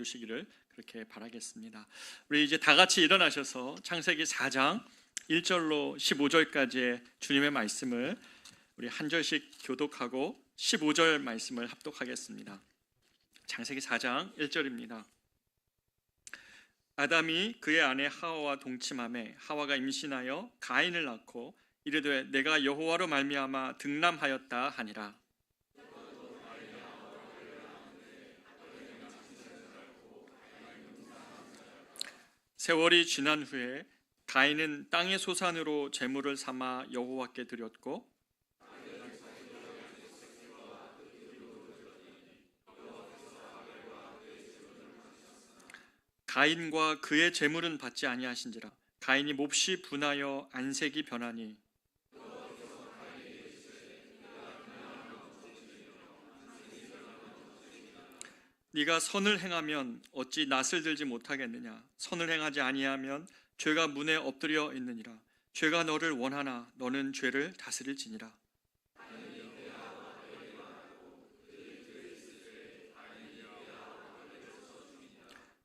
도와주시기를 그렇게 바라겠습니다. 우리 이제 다 같이 일어나셔서 창세기 4장 1절로 15절까지의 주님의 말씀을 우리 한 절씩 교독하고 15절 말씀을 합독하겠습니다. 창세기 4장 1절입니다. 아담이 그의 아내 하와와 동침하매 하와가 임신하여 가인을 낳고 이르되 내가 여호와로 말미암아 등남하였다 하니라. 세월이 지난 후에 가인은 땅의 소산으로 제물을 삼아 여호와께 드렸고 가인과 그의 제물은 받지 아니하신지라. 가인이 몹시 분하여 안색이 변하니 네가 선을 행하면 어찌 낯을 들지 못하겠느냐. 선을 행하지 아니하면 죄가 문에 엎드려 있느니라. 죄가 너를 원하나 너는 죄를 다스릴지니라.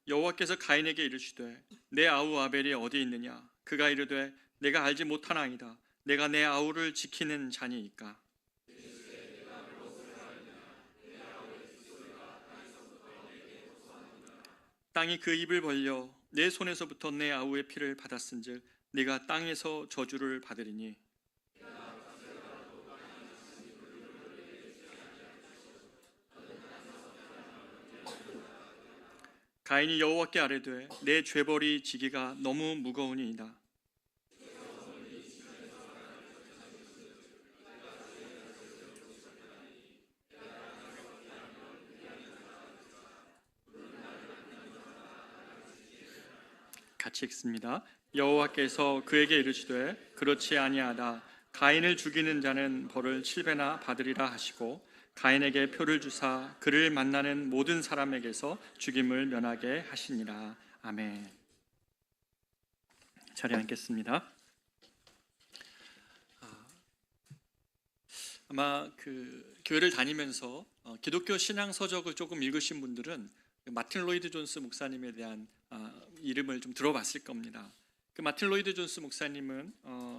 여호와께서 가인에게 이르시되 내 아우 아벨이 어디 있느냐. 그가 이르되 내가 알지 못하나이다. 내가 내 아우를 지키는 자니이까. 땅이 그 입을 벌려 내 손에서부터 내 아우의 피를 받았은즉 네가 땅에서 저주를 받으리니. 가인이 여호와께 아뢰되 내 죄벌이 지기가 너무 무거우니이다. 같이 읽습니다. 여호와께서 그에게 이르시되 그렇지 아니하다. 가인을 죽이는 자는 벌을 7배나 받으리라 하시고 가인에게 표를 주사 그를 만나는 모든 사람에게서 죽임을 면하게 하시니라. 아멘. 자리에 앉겠습니다. 아마 교회를 다니면서 기독교 신앙 서적을 조금 읽으신 분들은 마틴 로이드 존스 목사님에 대한 이름을 좀 들어봤을 겁니다. 그 마틴 로이드 존스 목사님은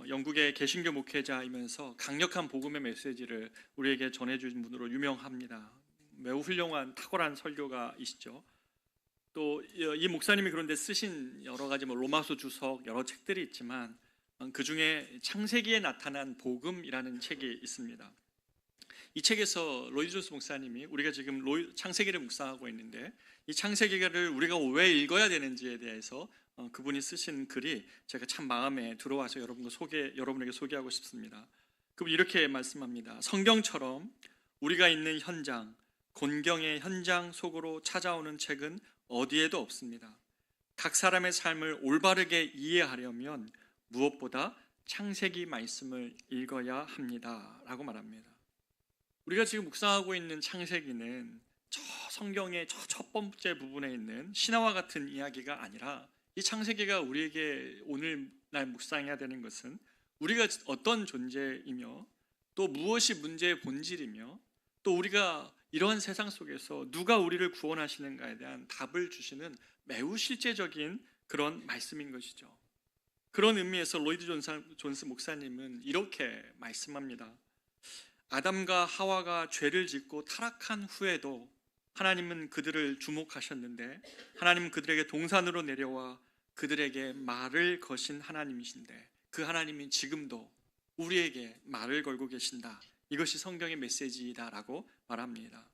영국의 개신교 목회자이면서 강력한 복음의 메시지를 우리에게 전해준 분으로 유명합니다. 매우 훌륭한 탁월한 설교가이시죠. 또 이 목사님이 그런데 쓰신 여러 가지 로마서 주석 여러 책들이 있지만 그 중에 창세기에 나타난 복음이라는 책이 있습니다. 이 책에서 로이드 존스 목사님이 우리가 지금 창세기를 묵상하고 있는데 이 창세기를 우리가 왜 읽어야 되는지에 대해서 그분이 쓰신 글이 제가 참 마음에 들어와서 여러분에게 소개하고 싶습니다. 그분이 이렇게 말씀합니다. 성경처럼 우리가 있는 현장, 곤경의 현장 속으로 찾아오는 책은 어디에도 없습니다. 각 사람의 삶을 올바르게 이해하려면 무엇보다 창세기 말씀을 읽어야 합니다 라고 말합니다. 우리가 지금 묵상하고 있는 창세기는 저 성경의 저 첫 번째 부분에 있는 신화와 같은 이야기가 아니라 이 창세기가 우리에게 오늘날 묵상해야 되는 것은 우리가 어떤 존재이며 또 무엇이 문제의 본질이며 또 우리가 이러한 세상 속에서 누가 우리를 구원하시는가에 대한 답을 주시는 매우 실제적인 그런 말씀인 것이죠. 그런 의미에서 로이드 존스 목사님은 이렇게 말씀합니다. 아담과 하와가 죄를 짓고 타락한 후에도 하나님은 그들을 주목하셨는데 하나님은 그들에게 동산으로 내려와 그들에게 말을 거신 하나님이신데 그 하나님이 지금도 우리에게 말을 걸고 계신다. 이것이 성경의 메시지다라고 말합니다.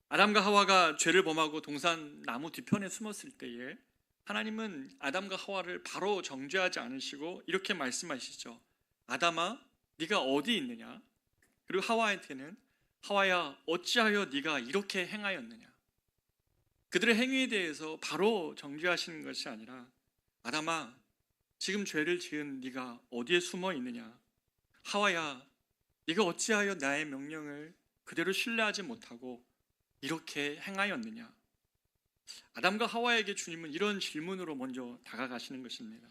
아담과 하와가 죄를 범하고 동산 나무 뒤편에 숨었을 때에 하나님은 아담과 하와를 바로 정죄하지 않으시고 이렇게 말씀하시죠. 아담아, 네가 어디 있느냐? 그리고 하와한테는 하와야, 어찌하여 네가 이렇게 행하였느냐? 그들의 행위에 대해서 바로 정죄하시는 것이 아니라 아담아, 지금 죄를 지은 네가 어디에 숨어 있느냐? 하와야, 네가 어찌하여 나의 명령을 그대로 신뢰하지 못하고 이렇게 행하였느냐? 아담과 하와에게 주님은 이런 질문으로 먼저 다가가시는 것입니다.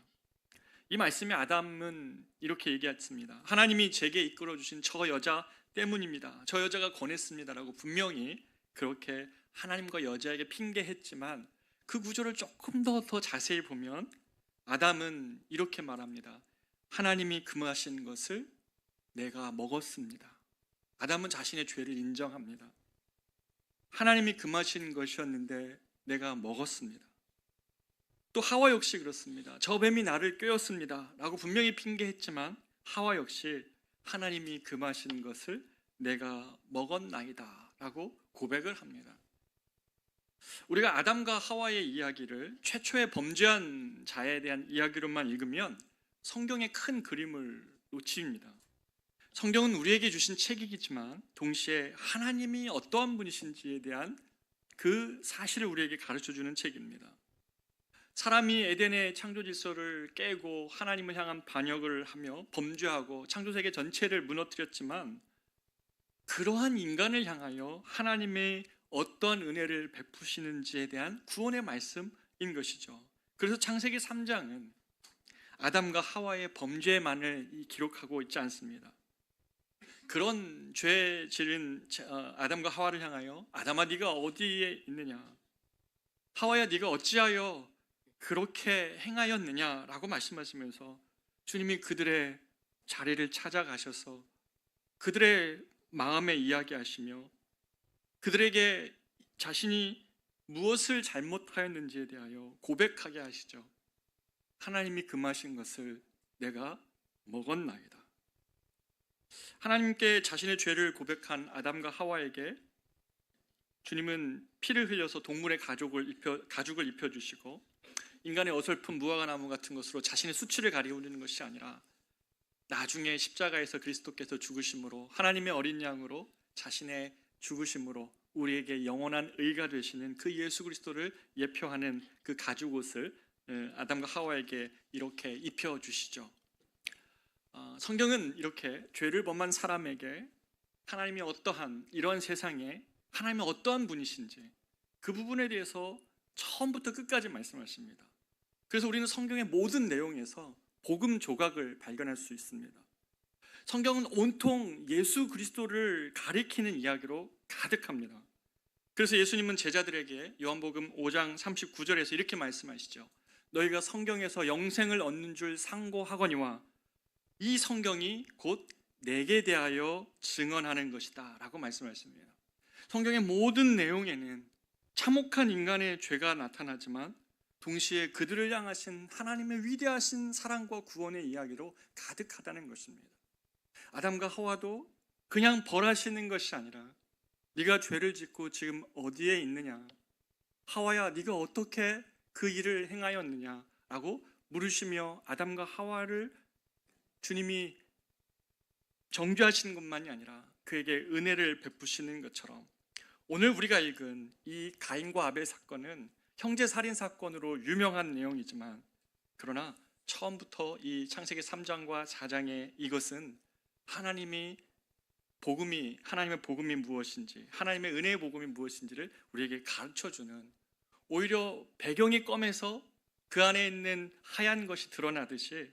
이 말씀에 아담은 이렇게 얘기했습니다. 하나님이 제게 이끌어 주신 저 여자 때문입니다. 저 여자가 권했습니다라고 분명히 그렇게 하나님과 여자에게 핑계했지만 그 구조를 조금 더 자세히 보면 아담은 이렇게 말합니다. 하나님이 금하신 것을 내가 먹었습니다. 아담은 자신의 죄를 인정합니다. 하나님이 금하신 것이었는데 내가 먹었습니다. 또 하와 역시 그렇습니다. 저 뱀이 나를 꿰었습니다 라고 분명히 핑계했지만 하와 역시 하나님이 금하신 것을 내가 먹었나이다 라고 고백을 합니다. 우리가 아담과 하와의 이야기를 최초의 범죄한 자에 대한 이야기로만 읽으면 성경의 큰 그림을 놓칩니다. 성경은 우리에게 주신 책이지만 동시에 하나님이 어떠한 분이신지에 대한 그 사실을 우리에게 가르쳐주는 책입니다. 사람이 에덴의 창조 질서를 깨고 하나님을 향한 반역을 하며 범죄하고 창조세계 전체를 무너뜨렸지만 그러한 인간을 향하여 하나님의 어떤 은혜를 베푸시는지에 대한 구원의 말씀인 것이죠. 그래서 창세기 3장은 아담과 하와의 범죄만을 기록하고 있지 않습니다. 그런 죄 지은 아담과 하와를 향하여 아담아 네가 어디에 있느냐, 하와야 네가 어찌하여 그렇게 행하였느냐라고 말씀하시면서 주님이 그들의 자리를 찾아가셔서 그들의 마음에 이야기하시며 그들에게 자신이 무엇을 잘못하였는지에 대하여 고백하게 하시죠. 하나님이 금하신 것을 내가 먹었나이다. 하나님께 자신의 죄를 고백한 아담과 하와에게 주님은 피를 흘려서 동물의 가죽을 입혀주시고 인간의 어설픈 무화과나무 같은 것으로 자신의 수치를 가리우는 것이 아니라 나중에 십자가에서 그리스도께서 죽으심으로 하나님의 어린 양으로 자신의 죽으심으로 우리에게 영원한 의가 되시는 그 예수 그리스도를 예표하는 그 가죽옷을 아담과 하와에게 이렇게 입혀주시죠. 성경은 이렇게 죄를 범한 사람에게 하나님이 어떠한 이러한 세상에 하나님이 어떠한 분이신지 그 부분에 대해서 처음부터 끝까지 말씀하십니다. 그래서 우리는 성경의 모든 내용에서 복음 조각을 발견할 수 있습니다. 성경은 온통 예수 그리스도를 가리키는 이야기로 가득합니다. 그래서 예수님은 제자들에게 요한복음 5장 39절에서 이렇게 말씀하시죠. 너희가 성경에서 영생을 얻는 줄 상고하거니와 이 성경이 곧 내게 대하여 증언하는 것이다 라고 말씀하십니다. 성경의 모든 내용에는 참혹한 인간의 죄가 나타나지만 동시에 그들을 향하신 하나님의 위대하신 사랑과 구원의 이야기로 가득하다는 것입니다. 아담과 하와도 그냥 벌하시는 것이 아니라 네가 죄를 짓고 지금 어디에 있느냐, 하와야 네가 어떻게 그 일을 행하였느냐라고 물으시며 아담과 하와를 주님이 정죄하시는 것만이 아니라 그에게 은혜를 베푸시는 것처럼 오늘 우리가 읽은 이 가인과 아벨 사건은 형제살인 사건으로 유명한 내용이지만 그러나 처음부터 이 창세기 3장과 4장의 이것은 하나님의 복음이 무엇인지, 하나님의 은혜의 복음이 무엇인지를 우리에게 가르쳐주는, 오히려 배경이 검해서 그 안에 있는 하얀 것이 드러나듯이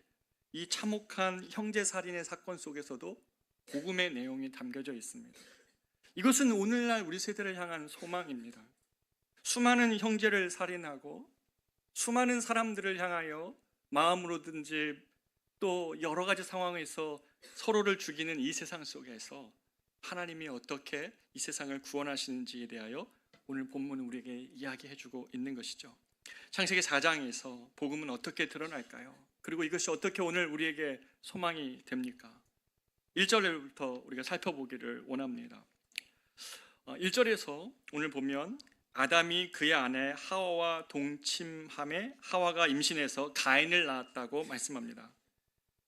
이 참혹한 형제살인의 사건 속에서도 복음의 내용이 담겨져 있습니다. 이것은 오늘날 우리 세대를 향한 소망입니다. 수많은 형제를 살인하고 수많은 사람들을 향하여 마음으로든지 또 여러 가지 상황에서 서로를 죽이는 이 세상 속에서 하나님이 어떻게 이 세상을 구원하시는지에 대하여 오늘 본문은 우리에게 이야기해주고 있는 것이죠. 창세기 4장에서 복음은 어떻게 드러날까요? 그리고 이것이 어떻게 오늘 우리에게 소망이 됩니까? 1절부터 우리가 살펴보기를 원합니다. 1절에서 오늘 보면 아담이 그의 아내 하와와 동침함에 하와가 임신해서 가인을 낳았다고 말씀합니다.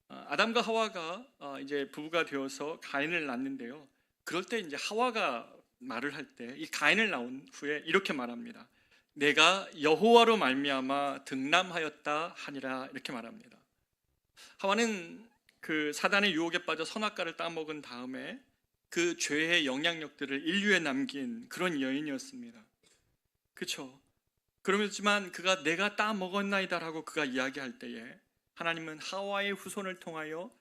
아담과 하와가 이제 부부가 되어서 가인을 낳는데요. 그럴 때 이제 하와가 말을 할 때 이 가인을 낳은 후에 이렇게 말합니다. 내가 여호와로 말미암아 등남하였다 하니라 이렇게 말합니다. 하와는 그 사단의 유혹에 빠져 선악과를 따먹은 다음에 그 죄의 영향력들을 인류에 남긴 그런 여인이었습니다. 그렇죠? 그러지만 그가 내가 따먹었나이다라고 그가 이야기할 때에 하나님은 하와의 후손을 통하여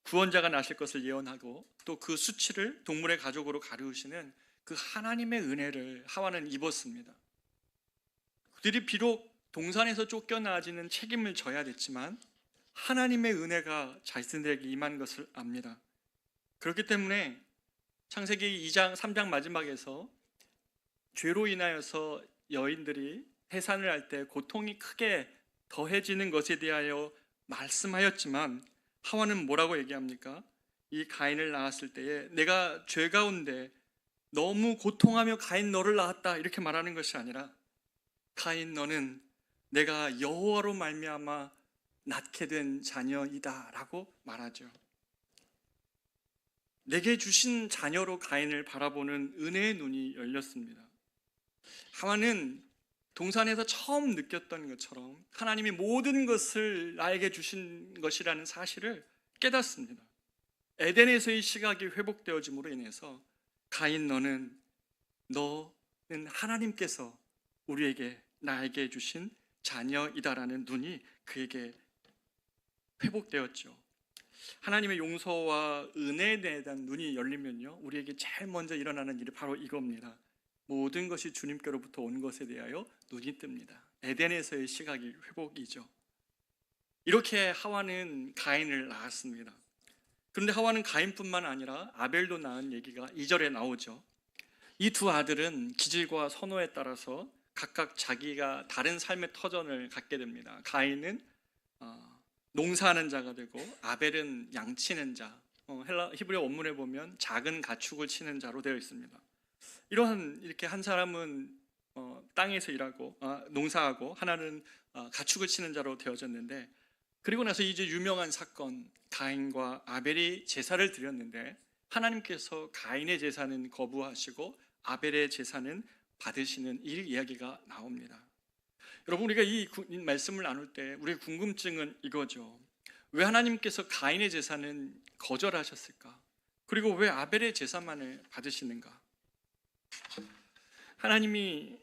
구원자가 나실 것을 예언하고 또 그 수치를 동물의 가족으로 가르우시는 그 하나님의 은혜를 하와는 입었습니다. 그들이 비록 동산에서 쫓겨나지는 책임을 져야 됐지만 하나님의 은혜가 자신들에게 임한 것을 압니다. 그렇기 때문에 창세기 2장 3장 마지막에서 죄로 인하여서 여인들이 해산을 할 때 고통이 크게 더해지는 것에 대하여 말씀하였지만 하와는 뭐라고 얘기합니까? 이 가인을 낳았을 때에 내가 죄 가운데 너무 고통하며 가인 너를 낳았다 이렇게 말하는 것이 아니라 가인 너는 내가 여호와로 말미암아 낳게 된 자녀이다라고 말하죠. 내게 주신 자녀로 가인을 바라보는 은혜의 눈이 열렸습니다. 하와는 동산에서 처음 느꼈던 것처럼 하나님이 모든 것을 나에게 주신 것이라는 사실을 깨닫습니다. 에덴에서의 시각이 회복되어짐으로 인해서 가인 너는 하나님께서 우리에게 나에게 주신 자녀이다라는 눈이 그에게 회복되었죠. 하나님의 용서와 은혜에 대한 눈이 열리면요, 우리에게 제일 먼저 일어나는 일이 바로 이겁니다. 모든 것이 주님께로부터 온 것에 대하여 눈이 뜹니다. 에덴에서의 시각이 회복이죠. 이렇게 하와는 가인을 낳았습니다. 그런데 하와는 가인뿐만 아니라 아벨도 낳은 얘기가 2절에 나오죠. 이 두 아들은 기질과 선호에 따라서 각각 자기가 다른 삶의 터전을 갖게 됩니다. 가인은 농사하는 자가 되고 아벨은 양치는 자, 히브리어 원문에 보면 작은 가축을 치는 자로 되어 있습니다. 이렇게 한 사람은 땅에서 일하고 농사하고 하나는 가축을 치는 자로 되어졌는데, 그리고 나서 이제 유명한 사건, 가인과 아벨이 제사를 드렸는데 하나님께서 가인의 제사는 거부하시고 아벨의 제사는 받으시는 이 이야기가 나옵니다. 여러분, 우리가 이 말씀을 나눌 때 우리의 궁금증은 이거죠. 왜 하나님께서 가인의 제사는 거절하셨을까? 그리고 왜 아벨의 제사만을 받으시는가? 하나님이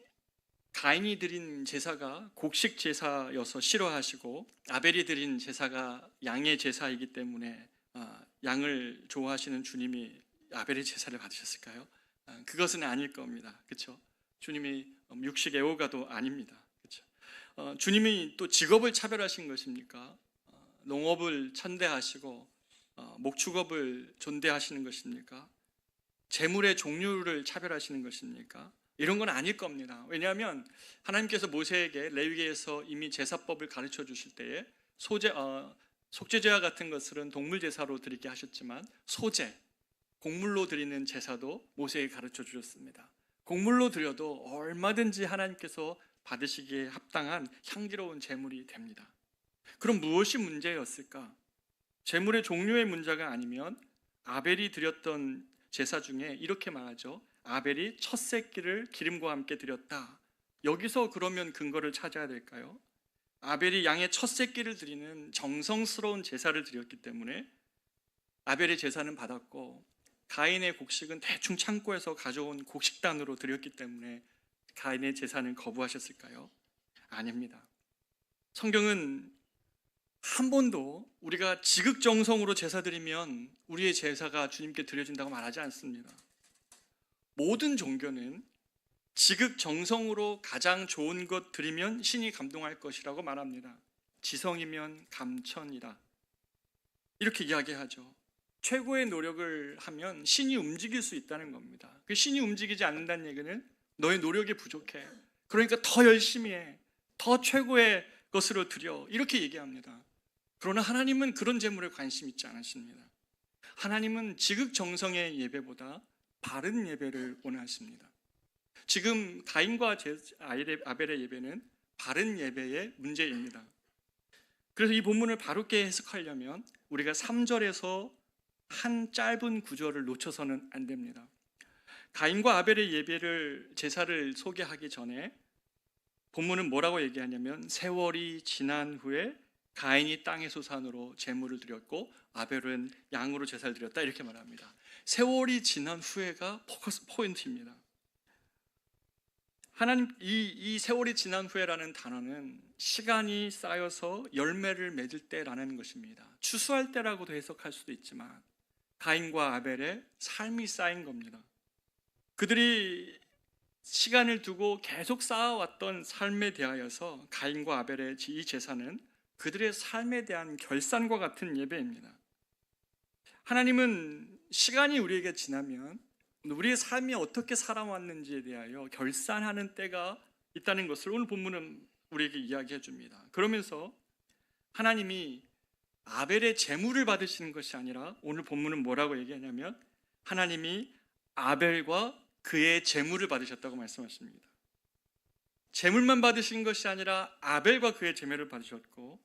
가인이 드린 제사가 곡식 제사여서 싫어하시고 아벨이 드린 제사가 양의 제사이기 때문에 양을 좋아하시는 주님이 아벨의 제사를 받으셨을까요? 그것은 아닐 겁니다. 그렇죠? 주님이 육식 애호가도 아닙니다. 그렇죠? 주님이 또 직업을 차별하신 것입니까? 농업을 천대하시고 목축업을 존대하시는 것입니까? 재물의 종류를 차별하시는 것입니까? 이런 건 아닐 겁니다. 왜냐하면 하나님께서 모세에게 레위기에서 이미 제사법을 가르쳐 주실 때에 속죄제와 같은 것들은 동물 제사로 드리게 하셨지만 소제, 곡물로 드리는 제사도 모세에게 가르쳐 주셨습니다. 곡물로 드려도 얼마든지 하나님께서 받으시기에 합당한 향기로운 제물이 됩니다. 그럼 무엇이 문제였을까? 제물의 종류의 문제가 아니면 아벨이 드렸던 제사 중에 이렇게 말하죠. 아벨이 첫 새끼를 기름과 함께 드렸다. 여기서 그러면 근거를 찾아야 될까요? 아벨이 양의 첫 새끼를 드리는 정성스러운 제사를 드렸기 때문에 아벨의 제사는 받았고, 가인의 곡식은 대충 창고에서 가져온 곡식단으로 드렸기 때문에 가인의 제사는 거부하셨을까요? 아닙니다. 성경은 한 번도 우리가 지극정성으로 제사 드리면 우리의 제사가 주님께 드려진다고 말하지 않습니다. 모든 종교는 지극정성으로 가장 좋은 것 드리면 신이 감동할 것이라고 말합니다. 지성이면 감천이라 이렇게 이야기하죠. 최고의 노력을 하면 신이 움직일 수 있다는 겁니다. 그 신이 움직이지 않는다는 얘기는 너의 노력이 부족해. 그러니까 더 열심히 해. 더 최고의 것으로 드려. 이렇게 얘기합니다. 그러나 하나님은 그런 제물에 관심 있지 않으십니다. 하나님은 지극정성의 예배보다 바른 예배를 원하십니다. 지금 가인과 아벨의 예배는 바른 예배의 문제입니다. 그래서 이 본문을 바르게 해석하려면 우리가 3절에서 한 짧은 구절을 놓쳐서는 안 됩니다. 가인과 아벨의 제사를 소개하기 전에 본문은 뭐라고 얘기하냐면 세월이 지난 후에 가인이 땅의 소산으로 제물을 드렸고 아벨은 양으로 제사를 드렸다 이렇게 말합니다. 세월이 지난 후에가 포인트입니다. 하나님 이 세월이 지난 후에라는 단어는 시간이 쌓여서 열매를 맺을 때라는 것입니다. 추수할 때라고도 해석할 수도 있지만 가인과 아벨의 삶이 쌓인 겁니다. 그들이 시간을 두고 계속 쌓아왔던 삶에 대하여서 가인과 아벨의 이 제사는 그들의 삶에 대한 결산과 같은 예배입니다. 하나님은 시간이 우리에게 지나면 우리의 삶이 어떻게 살아왔는지에 대하여 결산하는 때가 있다는 것을 오늘 본문은 우리에게 이야기해 줍니다. 그러면서 하나님이 아벨의 제물을 받으시는 것이 아니라 오늘 본문은 뭐라고 얘기하냐면 하나님이 아벨과 그의 제물을 받으셨다고 말씀하십니다. 제물만 받으신 것이 아니라 아벨과 그의 제물을 받으셨고,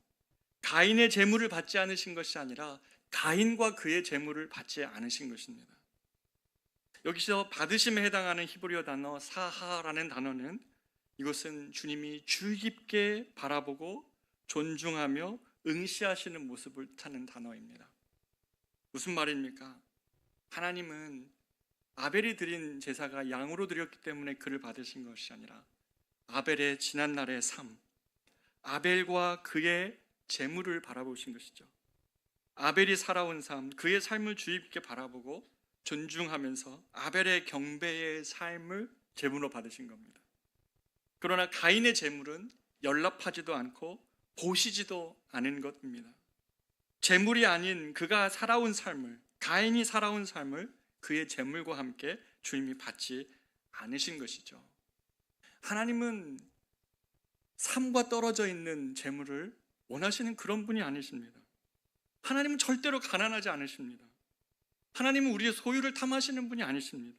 가인의 제물을 받지 않으신 것이 아니라 가인과 그의 제물을 받지 않으신 것입니다. 여기서 받으심에 해당하는 히브리어 단어 사하라는 단어는 이것은 주님이 주의 깊게 바라보고 존중하며 응시하시는 모습을 뜻하는 단어입니다. 무슨 말입니까? 하나님은 아벨이 드린 제사가 양으로 드렸기 때문에 그를 받으신 것이 아니라 아벨의 지난날의 삶, 아벨과 그의 재물을 바라보신 것이죠. 아벨이 살아온 삶, 그의 삶을 주의 깊게 바라보고 존중하면서 아벨의 경배의 삶을 제물로 받으신 겁니다. 그러나 가인의 제물은 연락하지도 않고 보시지도 않은 것입니다. 제물이 아닌 그가 살아온 삶을, 가인이 살아온 삶을 그의 제물과 함께 주님이 받지 않으신 것이죠. 하나님은 삶과 떨어져 있는 제물을 원하시는 그런 분이 아니십니다. 하나님은 절대로 가난하지 않으십니다. 하나님은 우리의 소유를 탐하시는 분이 아니십니다.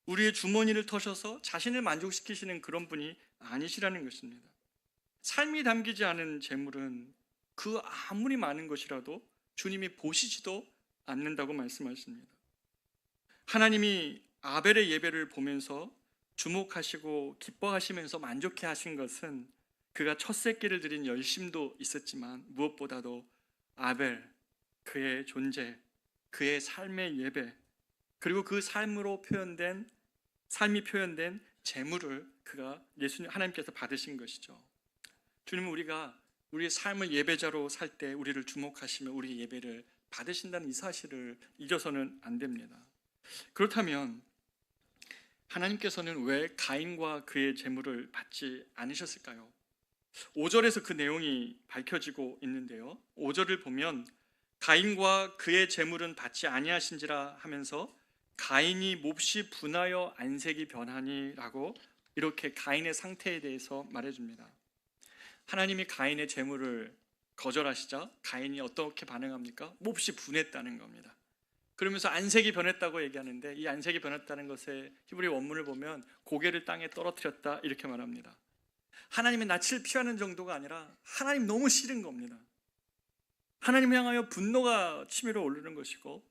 우리의 주머니를 터셔서 자신을 만족시키시는 그런 분이 아니시라는 것입니다. 삶이 담기지 않은 제물은 그 아무리 많은 것이라도 주님이 보시지도 않는다고 말씀하십니다. 하나님이 아벨의 예배를 보면서 주목하시고 기뻐하시면서 만족해 하신 것은 그가 첫 새끼를 드린 열심도 있었지만 무엇보다도 아벨, 그의 존재, 그의 삶의 예배, 그리고 그 삶이 표현된 제물을 그가 예수님 하나님께서 받으신 것이죠. 주님은 우리가 우리의 삶을 예배자로 살 때 우리를 주목하시며 우리의 예배를 받으신다는 이 사실을 잊어서는 안 됩니다. 그렇다면 하나님께서는 왜 가인과 그의 제물을 받지 않으셨을까요? 5절에서 그 내용이 밝혀지고 있는데요. 5절을 보면 가인과 그의 제물은 받지 아니하신지라 하면서 가인이 몹시 분하여 안색이 변하니라고 이렇게 가인의 상태에 대해서 말해줍니다. 하나님이 가인의 제물을 거절하시자 가인이 어떻게 반응합니까? 몹시 분했다는 겁니다. 그러면서 안색이 변했다고 얘기하는데 이 안색이 변했다는 것의 히브리 원문을 보면 고개를 땅에 떨어뜨렸다 이렇게 말합니다. 하나님의 낯을 피하는 정도가 아니라 하나님 너무 싫은 겁니다. 하나님 향하여 분노가 치밀어 오르는 것이고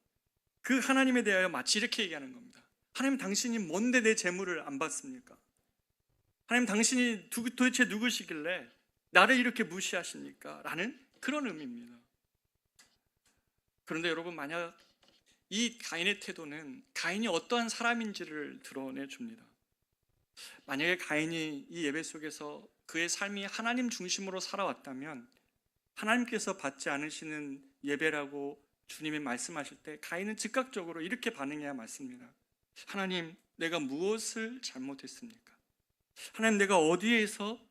그 하나님에 대하여 마치 이렇게 얘기하는 겁니다. 하나님 당신이 뭔데 내 제물을 안 받습니까? 하나님 당신이 도대체 누구시길래 나를 이렇게 무시하십니까? 라는 그런 의미입니다. 그런데 여러분 만약 이 가인의 태도는 가인이 어떠한 사람인지를 드러내 줍니다. 만약에 가인이 이 예배 속에서 그의 삶이 하나님 중심으로 살아왔다면 하나님께서 받지 않으시는 예배라고 주님이 말씀하실 때 가인은 즉각적으로 이렇게 반응해야 맞습니다. 하나님, 내가 무엇을 잘못했습니까? 하나님, 내가 어디에서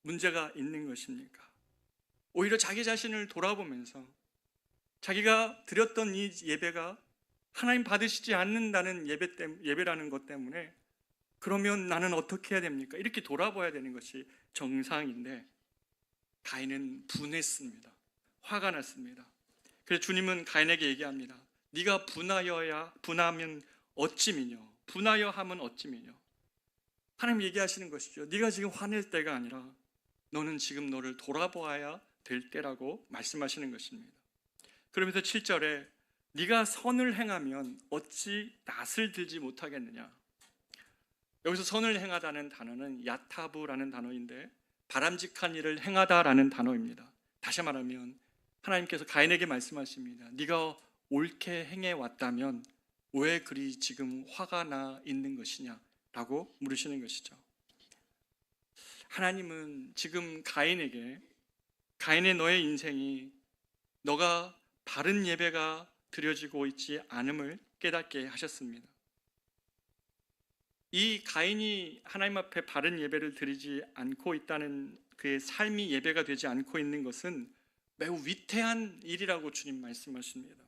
문제가 있는 것입니까? 오히려 자기 자신을 돌아보면서 자기가 드렸던 이 예배가 하나님 받으시지 않는다는 예배라는 것 때문에 그러면 나는 어떻게 해야 됩니까? 이렇게 돌아봐야 되는 것이 정상인데 가인은 분했습니다. 화가 났습니다. 그래서 주님은 가인에게 얘기합니다. 네가 분하면 어찌 미뇨? 분하여 함은 어찌 미뇨? 하나님 얘기하시는 것이죠. 네가 지금 화낼 때가 아니라 너는 지금 너를 돌아보아야 될 때라고 말씀하시는 것입니다. 그러면서 7절에 네가 선을 행하면 어찌 낯을 들지 못하겠느냐. 여기서 선을 행하다는 단어는 야타부라는 단어인데 바람직한 일을 행하다라는 단어입니다. 다시 말하면 하나님께서 가인에게 말씀하십니다. 네가 옳게 행해 왔다면 왜 그리 지금 화가 나 있는 것이냐 라고 물으시는 것이죠. 하나님은 지금 가인에게 가인의 너의 인생이 너가 바른 예배가 드려지고 있지 않음을 깨닫게 하셨습니다. 이 가인이 하나님 앞에 바른 예배를 드리지 않고 있다는 그의 삶이 예배가 되지 않고 있는 것은 매우 위태한 일이라고 주님 말씀하십니다.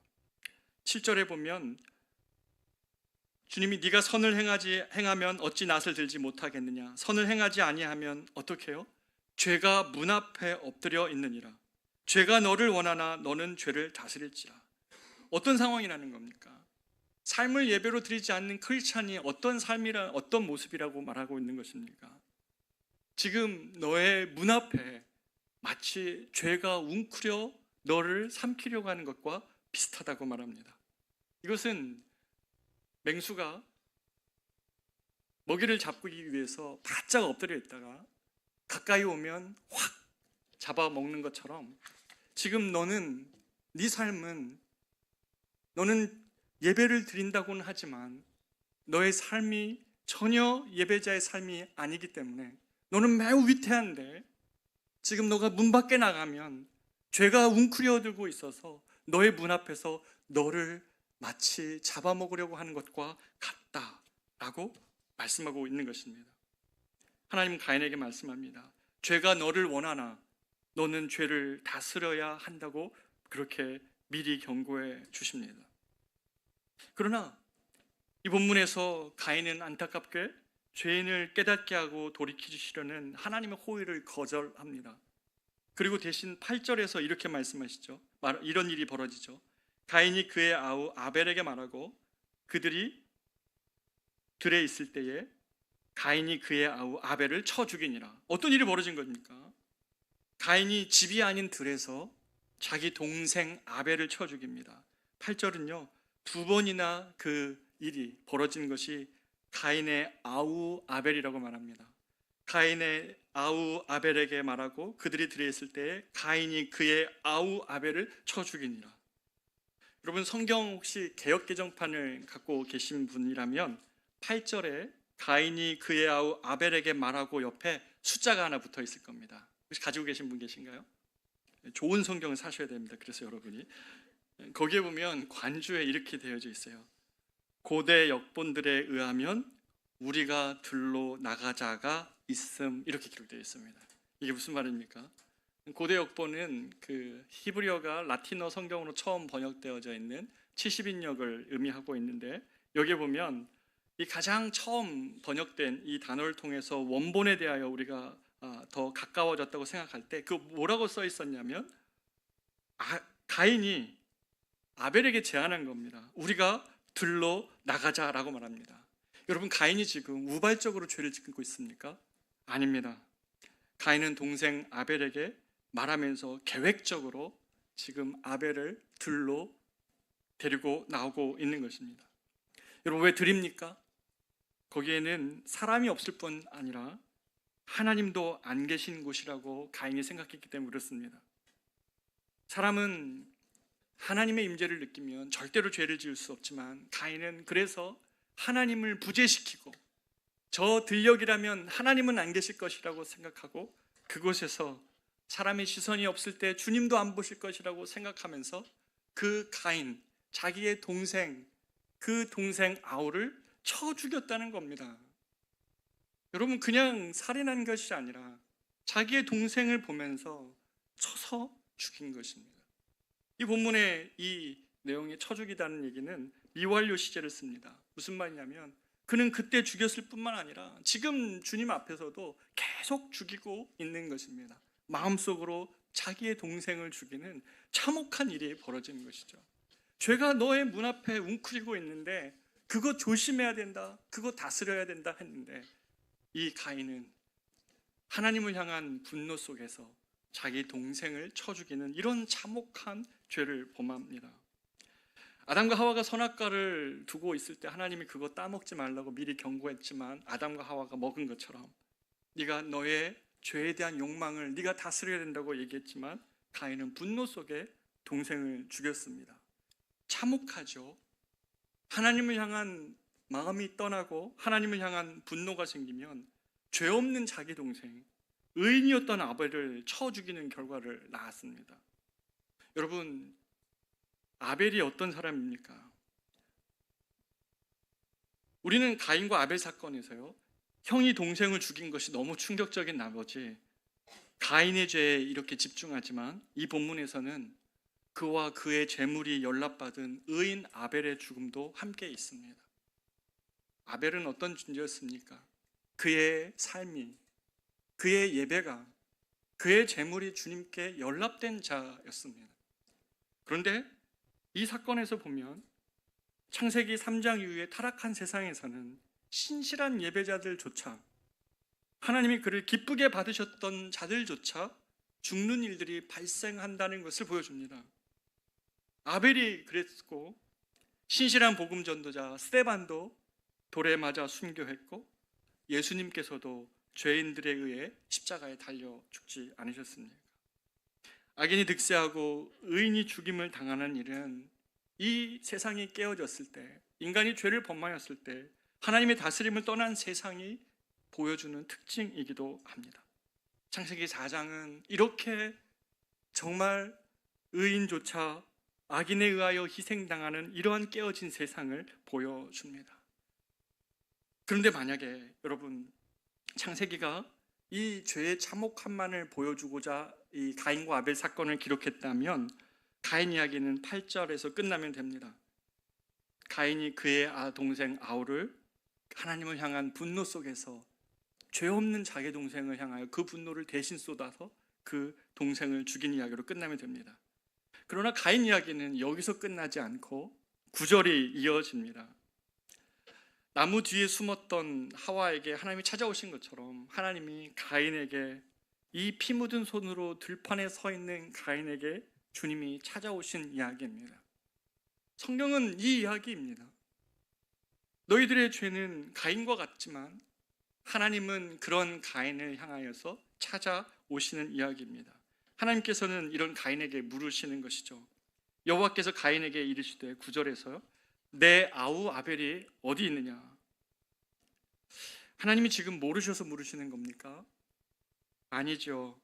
7절에 보면 주님이 네가 선을 행하면 어찌 낫을 들지 못하겠느냐, 선을 행하지 아니하면 어떻게 해요? 죄가 문 앞에 엎드려 있느니라. 죄가 너를 원하나 너는 죄를 다스릴지라. 어떤 상황이라는 겁니까? 삶을 예배로 드리지 않는 크리스찬이 어떤 모습이라고 말하고 있는 것입니까? 지금 너의 문 앞에 마치 죄가 웅크려 너를 삼키려고 하는 것과 비슷하다고 말합니다. 이것은 맹수가 먹이를 잡기 위해서 바짝 엎드려 있다가 가까이 오면 확 잡아먹는 것처럼 지금 네 삶은 너는 예배를 드린다고는 하지만 너의 삶이 전혀 예배자의 삶이 아니기 때문에 너는 매우 위태한데 지금 너가 문 밖에 나가면 죄가 웅크려들고 있어서 너의 문 앞에서 너를 마치 잡아먹으려고 하는 것과 같다라고 말씀하고 있는 것입니다. 하나님은 가인에게 말씀합니다. 죄가 너를 원하나 너는 죄를 다스려야 한다고 그렇게 미리 경고해 주십니다. 그러나 이 본문에서 가인은 안타깝게 죄인을 깨닫게 하고 돌이키시려는 하나님의 호의를 거절합니다. 그리고 대신 8절에서 이렇게 말씀하시죠. 이런 일이 벌어지죠. 가인이 그의 아우 아벨에게 말하고 그들이 들에 있을 때에 가인이 그의 아우 아벨을 쳐 죽이니라. 어떤 일이 벌어진 겁니까? 가인이 집이 아닌 들에서 자기 동생 아벨을 쳐 죽입니다. 8절은요, 두 번이나 그 일이 벌어진 것이 가인의 아우 아벨이라고 말합니다. 가인의 아우 아벨에게 말하고 그들이 들에 있을 때에 가인이 그의 아우 아벨을 쳐 죽이니라. 여러분, 성경 혹시 개역개정판을 갖고 계신 분이라면 8절에 가인이 그의 아우 아벨에게 말하고 옆에 숫자가 하나 붙어 있을 겁니다. 혹시 가지고 계신 분 계신가요? 좋은 성경을 사셔야 됩니다. 그래서 여러분이 거기에 보면 관주에 이렇게 되어져 있어요. 고대 역본들에 의하면 우리가 들로 나가자가 있음, 이렇게 기록되어 있습니다. 이게 무슨 말입니까? 고대 역본은 그 히브리어가 라틴어 성경으로 처음 번역되어져 있는 70인역을 의미하고 있는데, 여기에 보면 이 가장 처음 번역된 이 단어를 통해서 원본에 대하여 우리가 더 가까워졌다고 생각할 때 그 뭐라고 써 있었냐면 가인이 아벨에게 제안한 겁니다. 우리가 들로 나가자라고 말합니다. 여러분, 가인이 지금 우발적으로 죄를 짓고 있습니까? 아닙니다. 가인은 동생 아벨에게 말하면서 계획적으로 지금 아벨을 들로 데리고 나오고 있는 것입니다. 여러분, 왜 들입니까? 거기에는 사람이 없을 뿐 아니라 하나님도 안 계신 곳이라고 가인이 생각했기 때문에 그렇습니다. 사람은 하나님의 임재를 느끼면 절대로 죄를 지을 수 없지만 가인은 그래서 하나님을 부재시키고 저 들녘이라면 하나님은 안 계실 것이라고 생각하고 그곳에서 사람의 시선이 없을 때 주님도 안 보실 것이라고 생각하면서 그 가인, 자기의 동생, 그 동생 아우를 쳐 죽였다는 겁니다. 여러분, 그냥 살인한 것이 아니라 자기의 동생을 보면서 쳐서 죽인 것입니다. 이 본문의 이 내용에 쳐 죽이다는 얘기는 미완료 시제를 씁니다. 무슨 말이냐면 그는 그때 죽였을 뿐만 아니라 지금 주님 앞에서도 계속 죽이고 있는 것입니다. 마음속으로 자기의 동생을 죽이는 참혹한 일이 벌어지는 것이죠. 죄가 너의 문 앞에 웅크리고 있는데 그거 조심해야 된다, 그거 다스려야 된다 했는데 이 가인은 하나님을 향한 분노 속에서 자기 동생을 쳐 죽이는 이런 참혹한 죄를 범합니다. 아담과 하와가 선악과를 두고 있을 때 하나님이 그거 따먹지 말라고 미리 경고했지만 아담과 하와가 먹은 것처럼 네가 너의 죄에 대한 욕망을 네가 다스려야 된다고 얘기했지만 가인은 분노 속에 동생을 죽였습니다. 참혹하죠. 하나님을 향한 마음이 떠나고 하나님을 향한 분노가 생기면 죄 없는 자기 동생, 의인이었던 아벨을 쳐 죽이는 결과를 낳았습니다. 여러분, 아벨이 어떤 사람입니까? 우리는 가인과 아벨 사건에서요, 형이 동생을 죽인 것이 너무 충격적인 나머지 가인의 죄에 이렇게 집중하지만 이 본문에서는 그와 그의 재물이 연락받은 의인 아벨의 죽음도 함께 있습니다. 아벨은 어떤 존재였습니까? 그의 삶이, 그의 예배가, 그의 재물이 주님께 연락된 자였습니다. 그런데 이 사건에서 보면 창세기 3장 이후에 타락한 세상에서는 신실한 예배자들조차, 하나님이 그를 기쁘게 받으셨던 자들조차 죽는 일들이 발생한다는 것을 보여줍니다. 아벨이 그랬고, 신실한 복음 전도자 스데반도 돌에 맞아 순교했고, 예수님께서도 죄인들에 의해 십자가에 달려 죽지 않으셨습니까? 악인이 득세하고 의인이 죽임을 당하는 일은 이 세상이 깨어졌을 때, 인간이 죄를 범하였을 때 하나님의 다스림을 떠난 세상이 보여주는 특징이기도 합니다. 창세기 4장은 이렇게 정말 의인조차 악인에 의하여 희생당하는 이러한 깨어진 세상을 보여줍니다. 그런데 만약에 여러분, 창세기가 이 죄의 참혹함만을 보여주고자 이 가인과 아벨 사건을 기록했다면 가인 이야기는 8절에서 끝나면 됩니다. 가인이 그의 동생 아울을 하나님을 향한 분노 속에서 죄 없는 자기 동생을 향하여 그 분노를 대신 쏟아서 그 동생을 죽인 이야기로 끝나면 됩니다. 그러나 가인 이야기는 여기서 끝나지 않고 9절이 이어집니다. 나무 뒤에 숨었던 하와에게 하나님이 찾아오신 것처럼 하나님이 가인에게, 이 피 묻은 손으로 들판에 서 있는 가인에게 주님이 찾아오신 이야기입니다. 성경은 이 이야기입니다. 너희들의 죄는 가인과 같지만 하나님은 그런 가인을 향하여서 찾아오시는 이야기입니다. 하나님께서는 이런 가인에게 물으시는 것이죠. 여호와께서 가인에게 이르시되 9절에서요, 내 아우 아벨이 어디 있느냐? 하나님이 지금 모르셔서 물으시는 겁니까? 아니죠.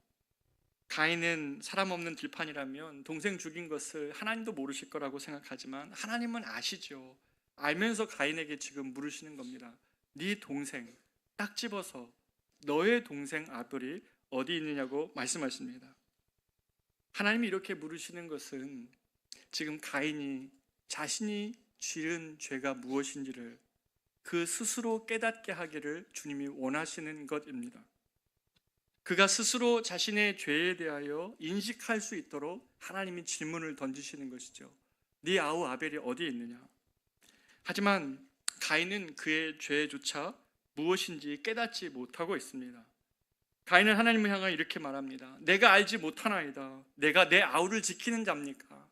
가인은 사람 없는 들판이라면 동생 죽인 것을 하나님도 모르실 거라고 생각하지만 하나님은 아시죠. 알면서 가인에게 지금 물으시는 겁니다. 네 동생 딱 집어서 너의 동생 아벨이 어디 있느냐고 말씀하십니다. 하나님이 이렇게 물으시는 것은 지금 가인이 자신이 지은 죄가 무엇인지를 그 스스로 깨닫게 하기를 주님이 원하시는 것입니다. 그가 스스로 자신의 죄에 대하여 인식할 수 있도록 하나님이 질문을 던지시는 것이죠. 네 아우 아벨이 어디에 있느냐? 하지만 가인은 그의 죄조차 무엇인지 깨닫지 못하고 있습니다. 가인은 하나님을 향하여 이렇게 말합니다. 내가 알지 못하나이다. 내가 내 아우를 지키는 자입니까?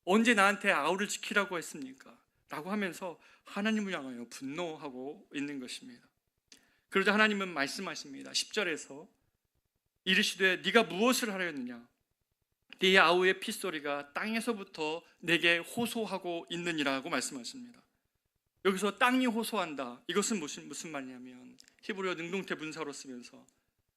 언제 나한테 아우를 지키라고 했습니까? 라고 하면서 하나님을 향하여 분노하고 있는 것입니다. 그러자 하나님은 말씀하십니다. 10절에서 이르시되 네가 무엇을 하려느냐? 네 아우의 핏소리가 땅에서부터 내게 호소하고 있느니라고 말씀하십니다. 여기서 땅이 호소한다. 이것은 무슨 말이냐면 히브리어 능동태 분사로 쓰면서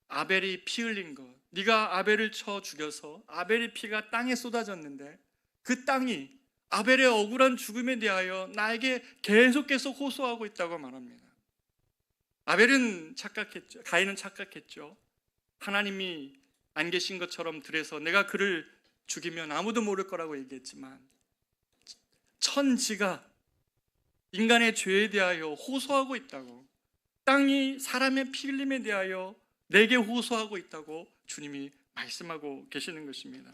아벨이 피 흘린 것, 네가 아벨을 쳐 죽여서 아벨의 피가 땅에 쏟아졌는데 그 땅이 아벨의 억울한 죽음에 대하여 나에게 계속 호소하고 있다고 말합니다. 아벨은 착각했죠. 가인은 착각했죠. 하나님이 안 계신 것처럼 들에서 내가 그를 죽이면 아무도 모를 거라고 얘기했지만 천지가 인간의 죄에 대하여 호소하고 있다고, 땅이 사람의 피 흘림에 대하여 내게 호소하고 있다고 주님이 말씀하고 계시는 것입니다.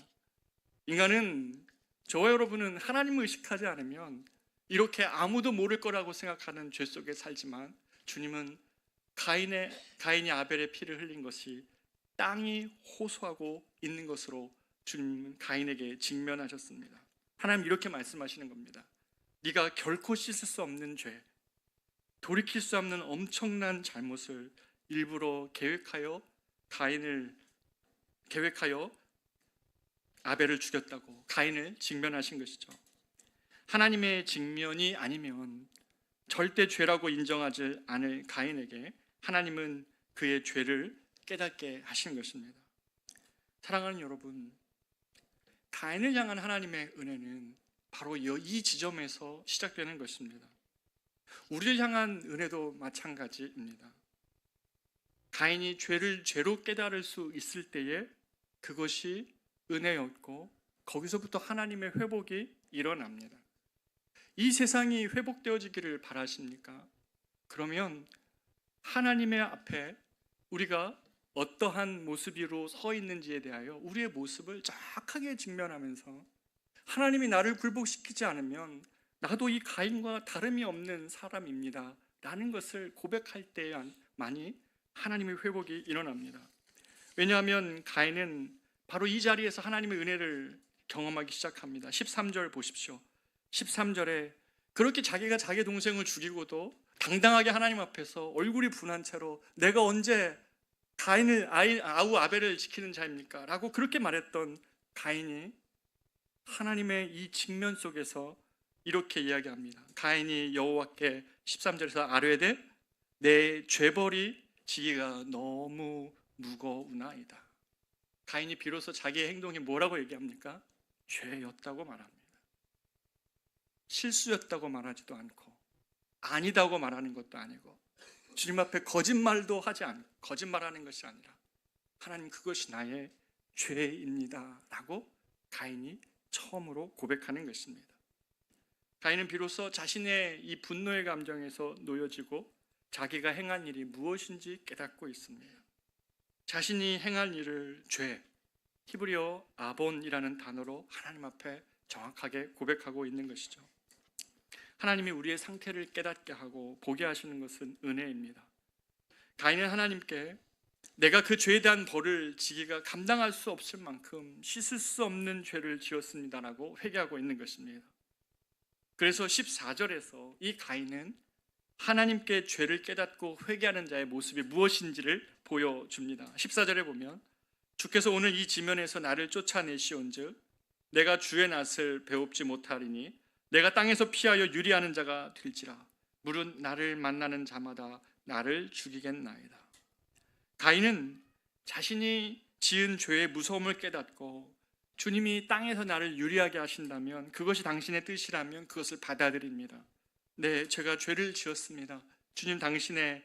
인간은, 저와 여러분은 하나님을 의식하지 않으면 이렇게 아무도 모를 거라고 생각하는 죄 속에 살지만 주님은 가인이 아벨의 피를 흘린 것이 땅이 호소하고 있는 것으로 주님은 가인에게 직면하셨습니다. 하나님 이렇게 말씀하시는 겁니다. 네가 결코 씻을 수 없는 죄, 돌이킬 수 없는 엄청난 잘못을 일부러 계획하여 아벨을 죽였다고 가인을 직면하신 것이죠. 하나님의 직면이 아니면 절대 죄라고 인정하지 않을 가인에게 하나님은 그의 죄를 깨닫게 하신 것입니다. 사랑하는 여러분, 가인을 향한 하나님의 은혜는 바로 이 지점에서 시작되는 것입니다. 우리를 향한 은혜도 마찬가지입니다. 가인이 죄를 죄로 깨달을 수 있을 때에 그것이 은혜였고 거기서부터 하나님의 회복이 일어납니다. 이 세상이 회복되어지기를 바라십니까? 그러면 하나님의 앞에 우리가 어떠한 모습으로 서 있는지에 대하여 우리의 모습을 정확하게 직면하면서 하나님이 나를 굴복시키지 않으면 나도 이 가인과 다름이 없는 사람입니다 라는 것을 고백할 때만이 하나님의 회복이 일어납니다. 왜냐하면 가인은 바로 이 자리에서 하나님의 은혜를 경험하기 시작합니다. 13절 보십시오. 13절에 그렇게 자기가 자기 동생을 죽이고도 당당하게 하나님 앞에서 얼굴이 분한 채로 내가 언제 가인을 아우 아벨을 지키는 자입니까? 라고 그렇게 말했던 가인이 하나님의 이 직면 속에서 이렇게 이야기합니다. 가인이 여호와께 13절에서 아뢰되 내 죄벌이 지기가 너무 무거우나이다. 가인이 비로소 자기의 행동이 뭐라고 얘기합니까? 죄였다고 말합니다. 실수였다고 말하지도 않고 아니다고 말하는 것도 아니고 주님 앞에 거짓말도 하지 않고 거짓말하는 것이 아니라 하나님 그것이 나의 죄입니다 라고 가인이 처음으로 고백하는 것입니다. 가인은 비로소 자신의 이 분노의 감정에서 놓여지고 자기가 행한 일이 무엇인지 깨닫고 있습니다. 자신이 행한 일을 죄, 히브리어 아본이라는 단어로 하나님 앞에 정확하게 고백하고 있는 것이죠. 하나님이 우리의 상태를 깨닫게 하고 보게 하시는 것은 은혜입니다. 가인은 하나님께 내가 그 죄에 대한 벌을 지기가 감당할 수 없을 만큼 씻을 수 없는 죄를 지었습니다라고 회개하고 있는 것입니다. 그래서 14절에서 이 가인은 하나님께 죄를 깨닫고 회개하는 자의 모습이 무엇인지를 보여줍니다. 14절에 보면 주께서 오늘 이 지면에서 나를 쫓아내시온즉 내가 주의 낯을 배웁지 못하리니 내가 땅에서 피하여 유리하는 자가 될지라 물은 나를 만나는 자마다 나를 죽이겠나이다. 가인은 자신이 지은 죄의 무서움을 깨닫고 주님이 땅에서 나를 유리하게 하신다면 그것이 당신의 뜻이라면 그것을 받아들입니다. 네, 제가 죄를 지었습니다. 주님 당신의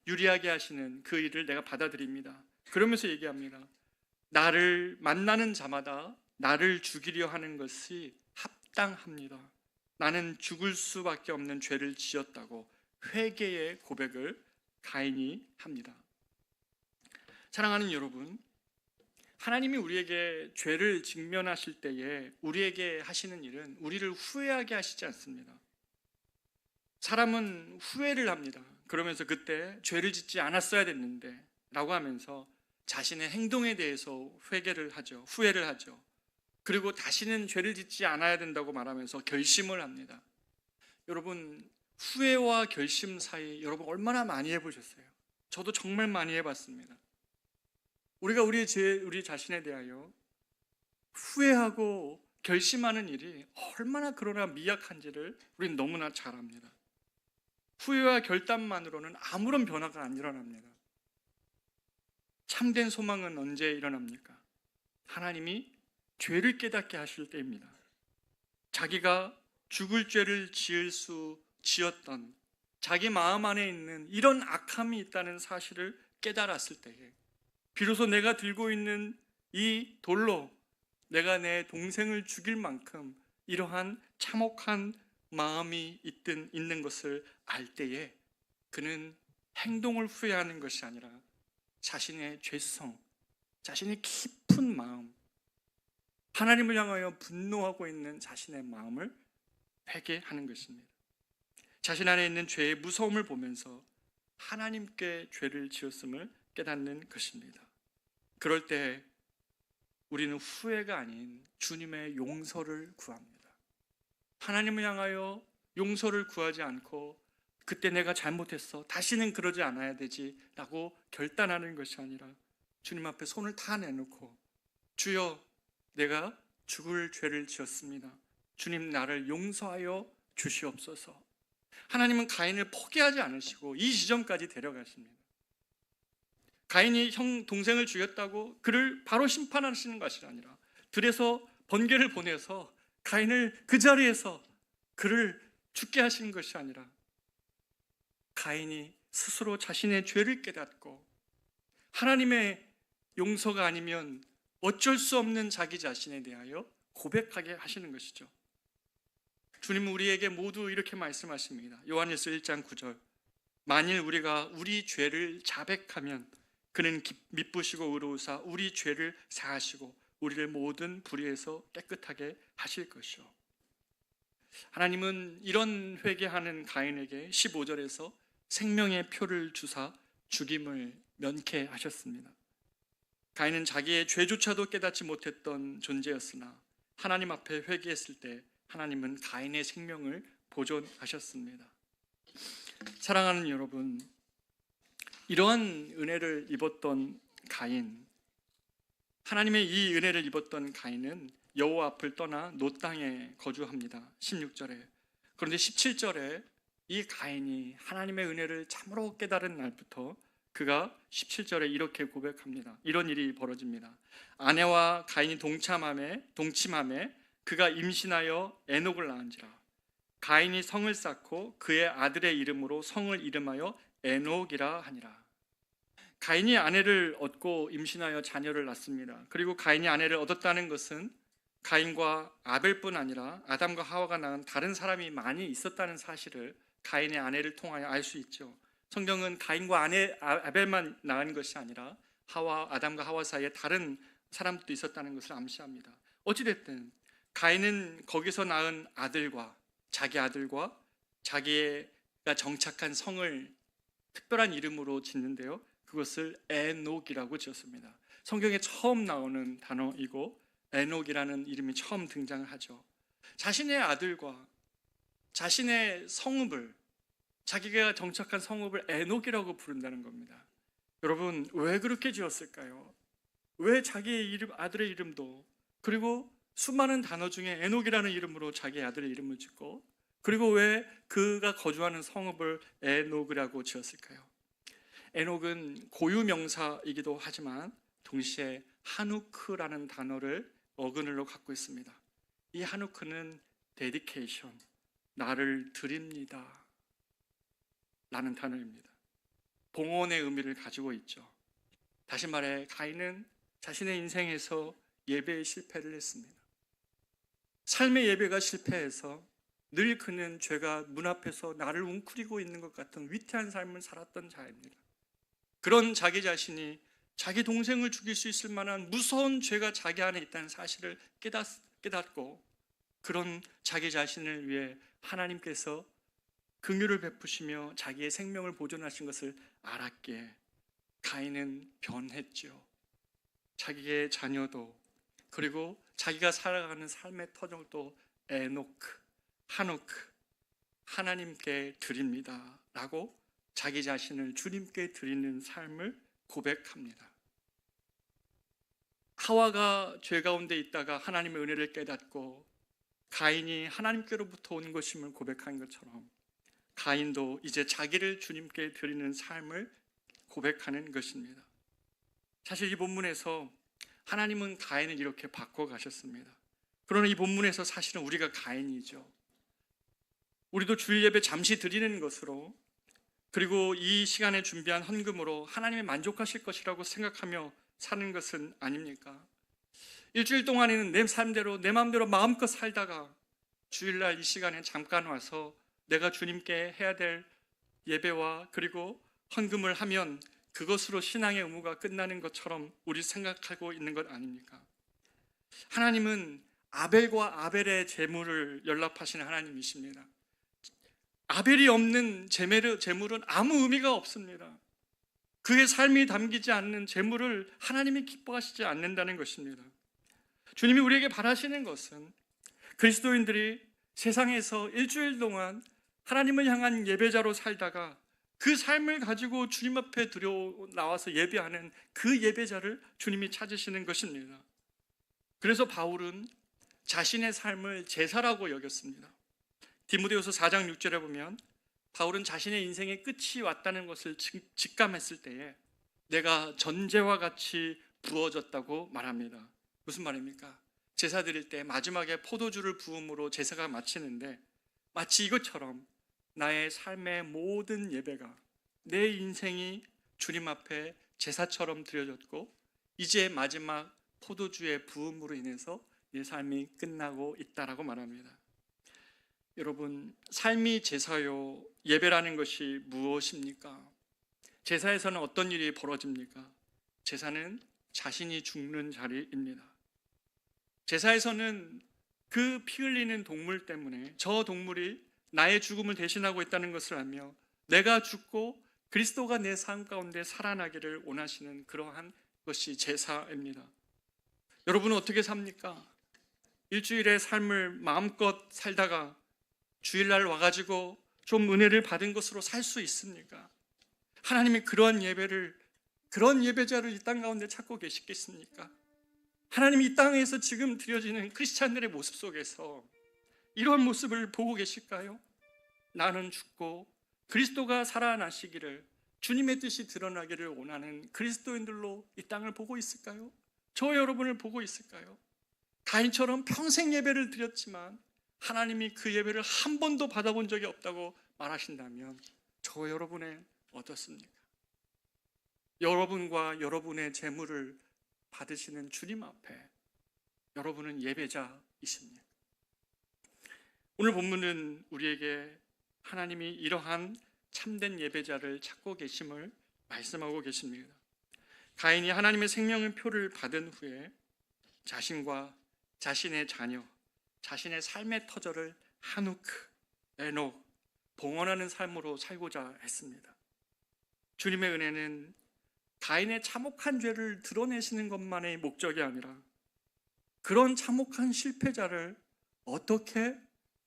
유리하게 하시는 그 일을 내가 받아들입니다. 그러면서 얘기합니다. 나를 만나는 자마다 나를 죽이려 하는 것이 합당합니다. 나는 죽을 수밖에 없는 죄를 지었다고 회개의 고백을 가인이 합니다. 사랑하는 여러분, 하나님이 우리에게 죄를 직면하실 때에 우리에게 하시는 일은 우리를 후회하게 하시지 않습니다. 사람은 후회를 합니다. 그러면서 그때 죄를 짓지 않았어야 됐는데 라고 하면서 자신의 행동에 대해서 회개를 하죠. 후회를 하죠. 그리고 다시는 죄를 짓지 않아야 된다고 말하면서 결심을 합니다. 여러분, 후회와 결심 사이 여러분 얼마나 많이 해보셨어요? 저도 정말 많이 해봤습니다. 우리가 우리 자신에 대하여 후회하고 결심하는 일이 얼마나 그러나 미약한지를 우리는 너무나 잘 압니다. 후회와 결단만으로는 아무런 변화가 안 일어납니다. 참된 소망은 언제 일어납니까? 하나님이 죄를 깨닫게 하실 때입니다. 자기가 죽을 죄를 지었던 자기 마음 안에 있는 이런 악함이 있다는 사실을 깨달았을 때에 비로소 내가 들고 있는 이 돌로 내가 내 동생을 죽일 만큼 이러한 참혹한 마음이 있는 것을 알 때에 그는 행동을 후회하는 것이 아니라 자신의 죄성, 자신의 깊은 마음, 하나님을 향하여 분노하고 있는 자신의 마음을 회개하는 것입니다. 자신 안에 있는 죄의 무서움을 보면서 하나님께 죄를 지었음을 깨닫는 것입니다. 그럴 때 우리는 후회가 아닌 주님의 용서를 구합니다. 하나님을 향하여 용서를 구하지 않고 그때 내가 잘못했어, 다시는 그러지 않아야 되지 라고 결단하는 것이 아니라 주님 앞에 손을 다 내놓고 주여 내가 죽을 죄를 지었습니다. 주님 나를 용서하여 주시옵소서. 하나님은 가인을 포기하지 않으시고 이 지점까지 데려가십니다. 가인이 동생을 죽였다고 그를 바로 심판하시는 것이 아니라 들에서 번개를 보내서 가인을 그 자리에서 그를 죽게 하시는 것이 아니라 가인이 스스로 자신의 죄를 깨닫고 하나님의 용서가 아니면 어쩔 수 없는 자기 자신에 대하여 고백하게 하시는 것이죠. 주님은 우리에게 모두 이렇게 말씀하십니다. 요한일서 1장 9절. 만일 우리가 우리 죄를 자백하면 그는 미쁘시고 의로우사 우리 죄를 사하시고 우리를 모든 불의에서 깨끗하게 하실 것이요. 하나님은 이런 회개하는 가인에게 15절에서 생명의 표를 주사 죽임을 면케하셨습니다. 가인은 자기의 죄조차도 깨닫지 못했던 존재였으나 하나님 앞에 회개했을 때 하나님은 가인의 생명을 보존하셨습니다. 사랑하는 여러분, 이러한 은혜를 입었던 가인, 하나님의 이 은혜를 입었던 가인은 여호와 앞을 떠나 노 땅에 거주합니다. 16절에. 그런데 17절에 이 가인이 하나님의 은혜를 참으로 깨달은 날부터 그가 17절에 이렇게 고백합니다. 이런 일이 벌어집니다. 아내와 가인이 동침함에 그가 임신하여 에녹을 낳은지라. 가인이 성을 쌓고 그의 아들의 이름으로 성을 이름하여 에녹이라 하니라. 가인이 아내를 얻고 임신하여 자녀를 낳습니다. 그리고 가인이 아내를 얻었다는 것은 가인과 아벨뿐 아니라 아담과 하와가 낳은 다른 사람이 많이 있었다는 사실을 가인의 아내를 통하여 알 수 있죠. 성경은 가인과 아벨만 낳은 것이 아니라 아담과 하와 사이에 다른 사람도 있었다는 것을 암시합니다. 어찌됐든 가인은 거기서 낳은 자기 아들과 자기가 정착한 성을 특별한 이름으로 짓는데요, 그것을 에녹이라고 지었습니다. 성경에 처음 나오는 단어이고 에녹이라는 이름이 처음 등장을 하죠. 자신의 아들과 자신의 성읍을, 자기가 정착한 성읍을 에녹이라고 부른다는 겁니다. 여러분, 왜 그렇게 지었을까요? 왜 자기의 아들의 이름도, 그리고 수많은 단어 중에 에녹이라는 이름으로 자기 아들의 이름을 짓고, 그리고 왜 그가 거주하는 성읍을 에녹이라고 지었을까요? 에녹은 고유명사이기도 하지만 동시에 하누크라는 단어를 어근으로 갖고 있습니다. 이 하누크는 데디케이션, 나를 드립니다 라는 단어입니다. 봉헌의 의미를 가지고 있죠. 다시 말해 가인은 자신의 인생에서 예배에 실패를 했습니다. 삶의 예배가 실패해서 늘 그는 죄가 문 앞에서 나를 웅크리고 있는 것 같은 위태한 삶을 살았던 자입니다. 그런 자기 자신이 자기 동생을 죽일 수 있을 만한 무서운 죄가 자기 안에 있다는 사실을 깨닫고 그런 자기 자신을 위해 하나님께서 긍휼을 베푸시며 자기의 생명을 보존하신 것을 알았기에 가인은 변했죠. 자기의 자녀도, 그리고 자기가 살아가는 삶의 터전도 에노크, 하노크, 하나님께 드립니다 라고 자기 자신을 주님께 드리는 삶을 고백합니다. 하와가 죄 가운데 있다가 하나님의 은혜를 깨닫고 가인이 하나님께로부터 온 것임을 고백한 것처럼 가인도 이제 자기를 주님께 드리는 삶을 고백하는 것입니다. 사실 이 본문에서 하나님은 가인을 이렇게 바꿔가셨습니다. 그러나 이 본문에서 사실은 우리가 가인이죠. 우리도 주일 예배 잠시 드리는 것으로, 그리고 이 시간에 준비한 헌금으로 하나님이 만족하실 것이라고 생각하며 사는 것은 아닙니까? 일주일 동안에는 내 삶대로 내 마음대로 마음껏 살다가 주일날 이 시간에 잠깐 와서 내가 주님께 해야 될 예배와 그리고 헌금을 하면 그것으로 신앙의 의무가 끝나는 것처럼 우리 생각하고 있는 것 아닙니까? 하나님은 아벨과 아벨의 제물을 연락하시는 하나님이십니다. 아벨이 없는 제물은 아무 의미가 없습니다. 그의 삶이 담기지 않는 제물을 하나님이 기뻐하시지 않는다는 것입니다. 주님이 우리에게 바라시는 것은 그리스도인들이 세상에서 일주일 동안 하나님을 향한 예배자로 살다가 그 삶을 가지고 주님 앞에 나와서 예배하는 그 예배자를 주님이 찾으시는 것입니다. 그래서 바울은 자신의 삶을 제사라고 여겼습니다. 디모데후서 4장 6절에 보면 바울은 자신의 인생의 끝이 왔다는 것을 직감했을 때에 내가 전제와 같이 부어졌다고 말합니다. 무슨 말입니까? 제사 드릴 때 마지막에 포도주를 부음으로 제사가 마치는데 마치 이것처럼 나의 삶의 모든 예배가, 내 인생이 주님 앞에 제사처럼 드려졌고 이제 마지막 포도주의 부음으로 인해서 내 삶이 끝나고 있다라고 말합니다. 여러분, 삶이 제사요, 예배라는 것이 무엇입니까? 제사에서는 어떤 일이 벌어집니까? 제사는 자신이 죽는 자리입니다. 제사에서는 그 피 흘리는 동물 때문에 저 동물이 나의 죽음을 대신하고 있다는 것을 알며 내가 죽고 그리스도가 내 삶 가운데 살아나기를 원하시는 그러한 것이 제사입니다. 여러분은 어떻게 삽니까? 일주일의 삶을 마음껏 살다가 주일날 와가지고 좀 은혜를 받은 것으로 살 수 있습니까? 하나님이 그런 예배자를 이 땅 가운데 찾고 계시겠습니까? 하나님이 이 땅에서 지금 드려지는 크리스찬들의 모습 속에서 이러한 모습을 보고 계실까요? 나는 죽고 그리스도가 살아나시기를, 주님의 뜻이 드러나기를 원하는 그리스도인들로 이 땅을 보고 있을까요? 저 여러분을 보고 있을까요? 가인처럼 평생 예배를 드렸지만 하나님이 그 예배를 한 번도 받아본 적이 없다고 말하신다면 저 여러분은 어떻습니까? 여러분과 여러분의 재물을 받으시는 주님 앞에 여러분은 예배자이십니다. 오늘 본문은 우리에게 하나님이 이러한 참된 예배자를 찾고 계심을 말씀하고 계십니다. 가인이 하나님의 생명의 표를 받은 후에 자신과 자신의 자녀, 자신의 삶의 터전을 하누크, 에녹, 봉헌하는 삶으로 살고자 했습니다. 주님의 은혜는 가인의 참혹한 죄를 드러내시는 것만의 목적이 아니라 그런 참혹한 실패자를 어떻게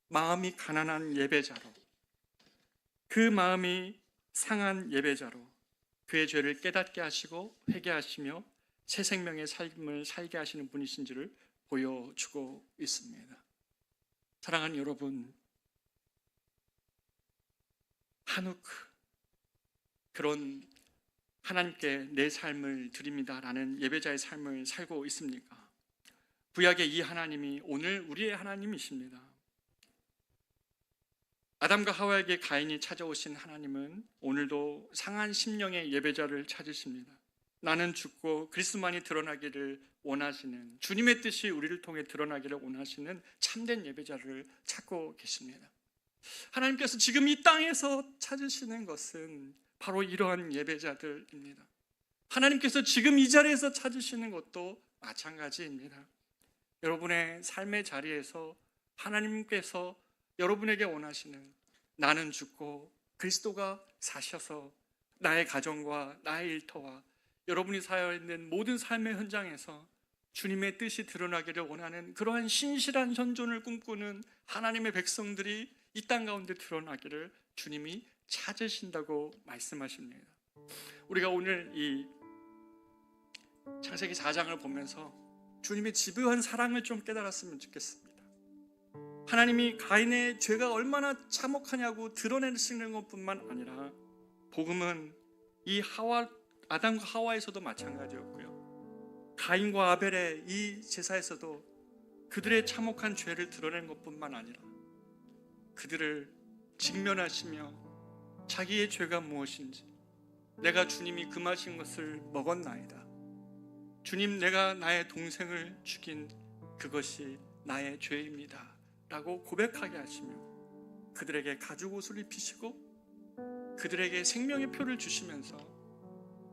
마음이 가난한 예배자로, 그 마음이 상한 예배자로 그의 죄를 깨닫게 하시고 회개하시며 새 생명의 삶을 살게 하시는 분이신지를 보여주고 있습니다. 사랑하는 여러분, 하누크, 그런 하나님께 내 삶을 드립니다라는 예배자의 삶을 살고 있습니까? 구약의 이 하나님이 오늘 우리의 하나님이십니다. 아담과 하와에게 가인이 찾아오신 하나님은 오늘도 상한 심령의 예배자를 찾으십니다. 나는 죽고 그리스도만이 드러나기를 원하시는, 주님의 뜻이 우리를 통해 드러나기를 원하시는 참된 예배자를 찾고 계십니다. 하나님께서 지금 이 땅에서 찾으시는 것은 바로 이러한 예배자들입니다. 하나님께서 지금 이 자리에서 찾으시는 것도 마찬가지입니다. 여러분의 삶의 자리에서 하나님께서 여러분에게 원하시는, 나는 죽고 그리스도가 사셔서 나의 가정과 나의 일터와 여러분이 살아 있는 모든 삶의 현장에서 주님의 뜻이 드러나기를 원하는 그러한 신실한 현존을 꿈꾸는 하나님의 백성들이 이 땅 가운데 드러나기를 주님이 찾으신다고 말씀하십니다. 우리가 오늘 이 창세기 4장을 보면서 주님의 집요한 사랑을 좀 깨달았으면 좋겠습니다. 하나님이 가인의 죄가 얼마나 참혹하냐고 드러내시는 것뿐만 아니라 복음은 이 아담과 하와에서도 마찬가지였고요, 가인과 아벨의 이 제사에서도 그들의 참혹한 죄를 드러낸 것뿐만 아니라 그들을 직면하시며 자기의 죄가 무엇인지, 내가 주님이 금하신 것을 먹었나이다, 주님 내가 나의 동생을 죽인 그것이 나의 죄입니다 라고 고백하게 하시며 그들에게 가죽옷을 입히시고 그들에게 생명의 표를 주시면서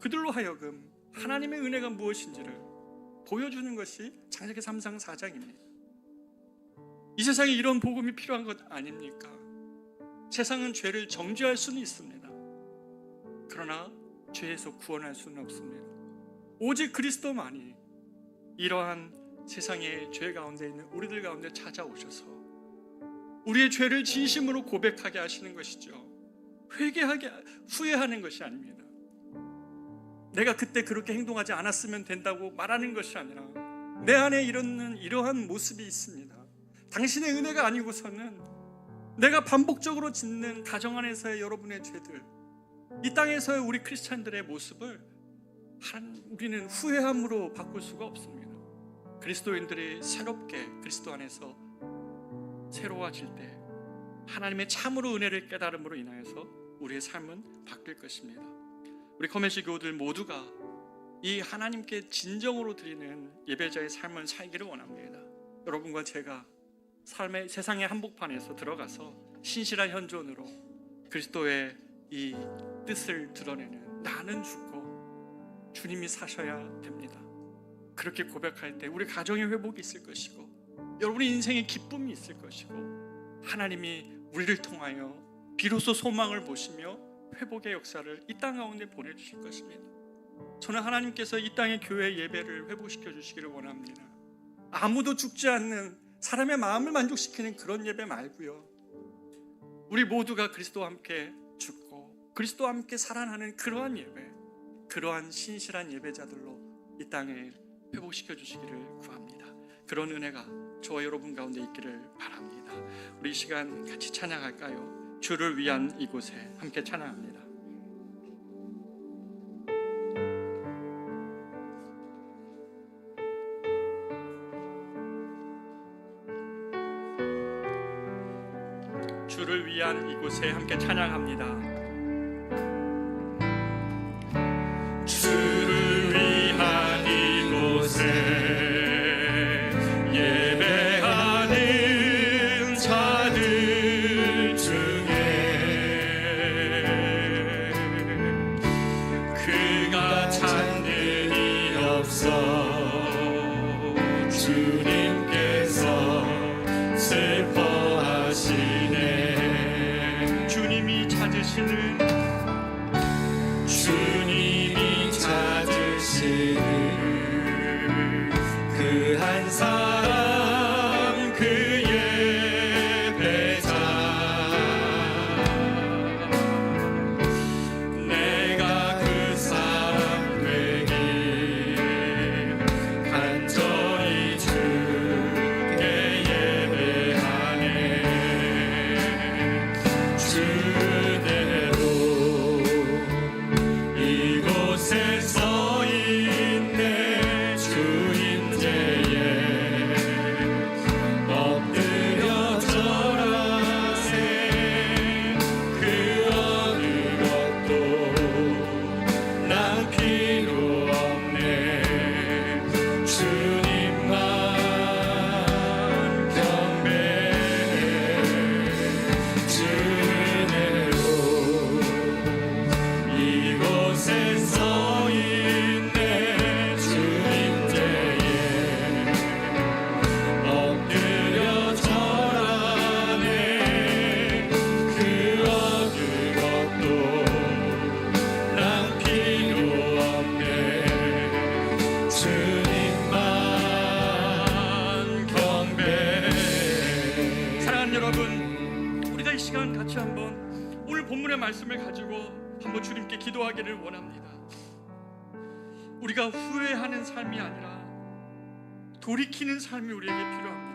그들로 하여금 하나님의 은혜가 무엇인지를 보여주는 것이 창세기 3장 4장입니다. 이 세상에 이런 복음이 필요한 것 아닙니까? 세상은 죄를 정죄할 수는 있습니다. 그러나 죄에서 구원할 수는 없습니다. 오직 그리스도만이 이러한 세상의 죄 가운데 있는 우리들 가운데 찾아오셔서 우리의 죄를 진심으로 고백하게 하시는 것이죠. 회개하게, 후회하는 것이 아닙니다. 내가 그때 그렇게 행동하지 않았으면 된다고 말하는 것이 아니라 내 안에 이러한 모습이 있습니다. 당신의 은혜가 아니고서는 내가 반복적으로 짓는 가정 안에서의 여러분의 죄들, 이 땅에서의 우리 크리스찬들의 모습을 우리는 후회함으로 바꿀 수가 없습니다. 그리스도인들이 새롭게 그리스도 안에서 새로워질 때 하나님의 참으로 은혜를 깨달음으로 인하여서 우리의 삶은 바뀔 것입니다. 우리 커맨시 교우들 모두가 이 하나님께 진정으로 드리는 예배자의 삶을 살기를 원합니다. 여러분과 제가 삶의 세상의 한복판에서 들어가서 신실한 현존으로 그리스도의 이 뜻을 드러내는, 나는 죽고 주님이 사셔야 됩니다. 그렇게 고백할 때 우리 가정의 회복이 있을 것이고 여러분의 인생의 기쁨이 있을 것이고 하나님이 우리를 통하여 비로소 소망을 보시며 회복의 역사를 이 땅 가운데 보내주실 것입니다. 저는 하나님께서 이 땅의 교회 예배를 회복시켜 주시기를 원합니다. 아무도 죽지 않는, 사람의 마음을 만족시키는 그런 예배 말고요, 우리 모두가 그리스도와 함께 죽고 그리스도와 함께 살아나는 그러한 예배, 그러한 신실한 예배자들로 이 땅에 회복시켜 주시기를 구합니다. 그런 은혜가 저와 여러분 가운데 있기를 바랍니다. 우리 이 시간 같이 찬양할까요? 주를 위한 이곳에 함께 찬양합니다. 주를 위한 이곳에 함께 찬양합니다. 주를 위한 이곳에 예배하는 자들 중에 그가 찾는 이 없어 주님께서 슬퍼하시네. 주님이 찾으시는 그 한 사람, 그 예배자, 내가 그 사람 되길 간절히 주께 예배하네. 주대로 이곳에 서 있네. 주인제에 엎드려 절하세. 그 어느 것도 난 필요 없네. 주님만 경배해. 주대로 이곳에 서 있네. 주인제에 엎드려 절하네. 그 어느 것도 난 필요 없네. 주님만 경배해. 사랑하는 여러분, 우리가 이 시간 같이 한번 오늘 본문의 말씀을 가지고 한번 주님께 기도하기를 원합니다. 우리가 후회하는 삶이 아니라 돌이키는 삶이 우리에게 필요합니다.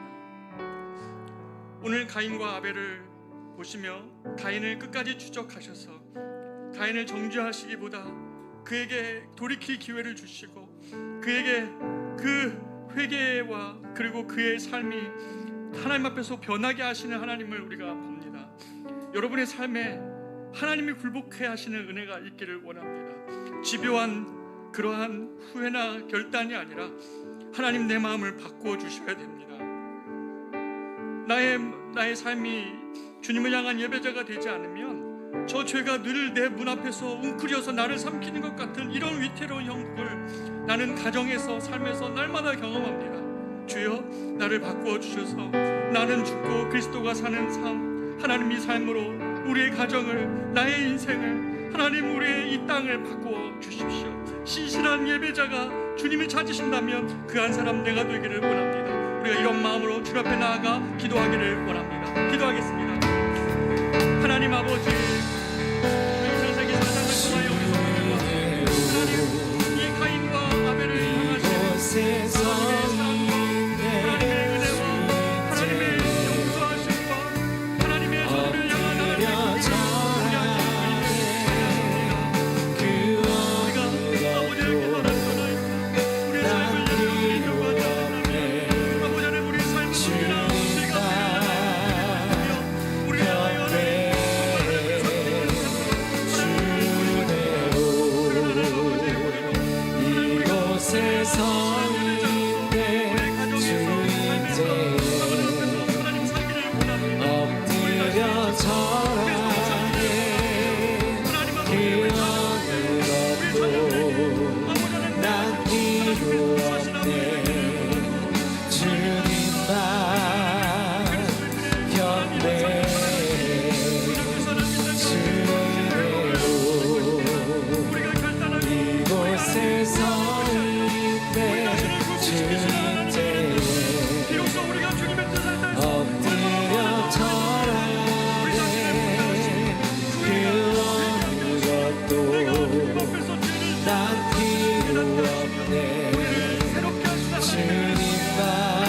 오늘 가인과 아벨을 보시며 가인을 끝까지 추적하셔서 가인을 정죄하시기보다 그에게 돌이킬 기회를 주시고 그에게 그 회개와 그리고 그의 삶이 하나님 앞에서 변하게 하시는 하나님을 우리가 봅니다. 여러분의 삶에 하나님이 굴복해 하시는 은혜가 있기를 원합니다. 집요한 그러한 후회나 결단이 아니라 하나님 내 마음을 바꾸어 주셔야 됩니다. 나의 삶이 주님을 향한 예배자가 되지 않으면 저 죄가 늘 내 문 앞에서 웅크려서 나를 삼키는 것 같은 이런 위태로운 형국을 나는 가정에서 삶에서 날마다 경험합니다. 주여, 나를 바꾸어 주셔서 나는 죽고 그리스도가 사는 삶, 하나님의 삶으로 우리의 가정을, 나의 인생을, 하나님 우리의 이 땅을 바꾸어 주십시오. 신실한 예배자가 주님을 찾으신다면 그 한 사람 내가 되기를 원합니다. 우리가 이런 마음으로 주 앞에 나아가 기도하기를 원합니다. 기도하겠습니다. 하나님 아버지, 창세기 4장을 통하여 우리 성도들과 하나님 이 가인과 아벨을 향하신 하나님의 사랑과 하나님의 은혜와 하나님의 용서하심과 하나님의 저들을 향한 하나님의 우리가 아버지를 기도하였사나이다. 우리의 삶을 예배로 인도하지 않는다면 아버지 하나님 우리의 삶은 언제나 우리가 우리의 시키시는 하나님 비로소 우리가 주님의 뜻을 따라 엎드려 절하네 그 어느 것도 난 필요 없네 주님만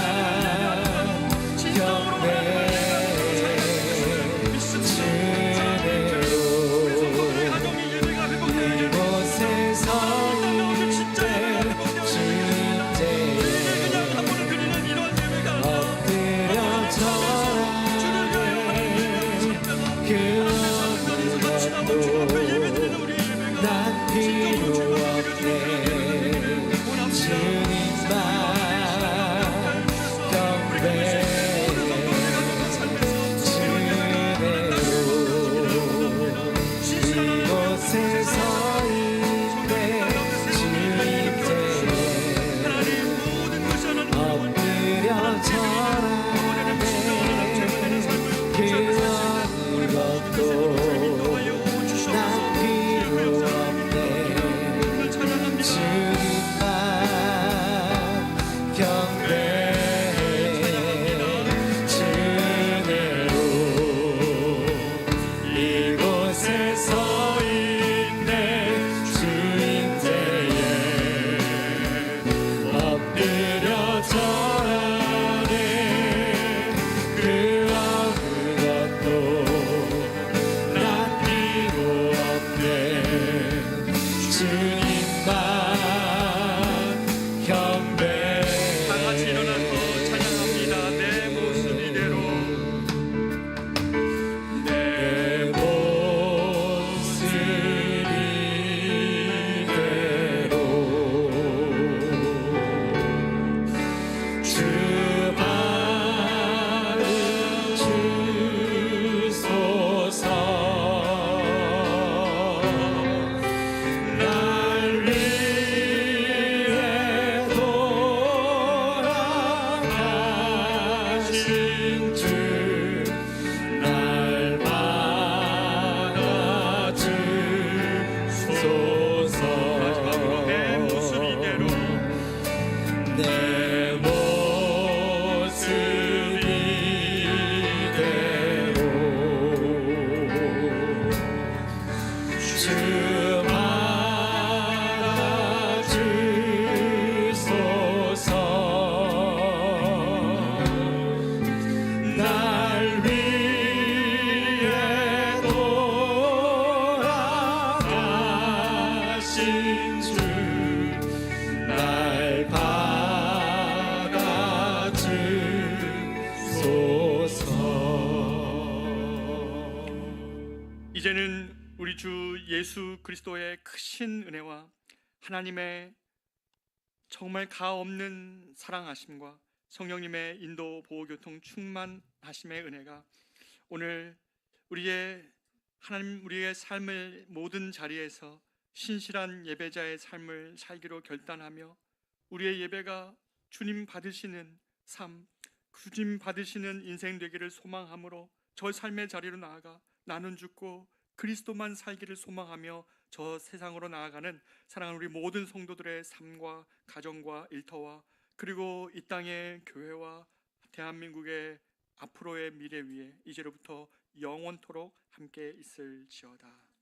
이제는 우리 주 예수 그리스도의 크신 은혜와 하나님의 정말 가없는 사랑하심과 성령님의 인도 보호 교통 충만하심의 은혜가 오늘 우리의 삶의 모든 자리에서 신실한 예배자의 삶을 살기로 결단하며 우리의 예배가 주님 받으시는 삶, 주님 받으시는 인생 되기를 소망함으로 저 삶의 자리로 나아가 나는 죽고 그리스도만 살기를 소망하며 저 세상으로 나아가는 사랑하는 우리 모든 성도들의 삶과 가정과 일터와 그리고 이 땅의 교회와 대한민국의 앞으로의 미래 위에 이제로부터 영원토록 함께 있을지어다.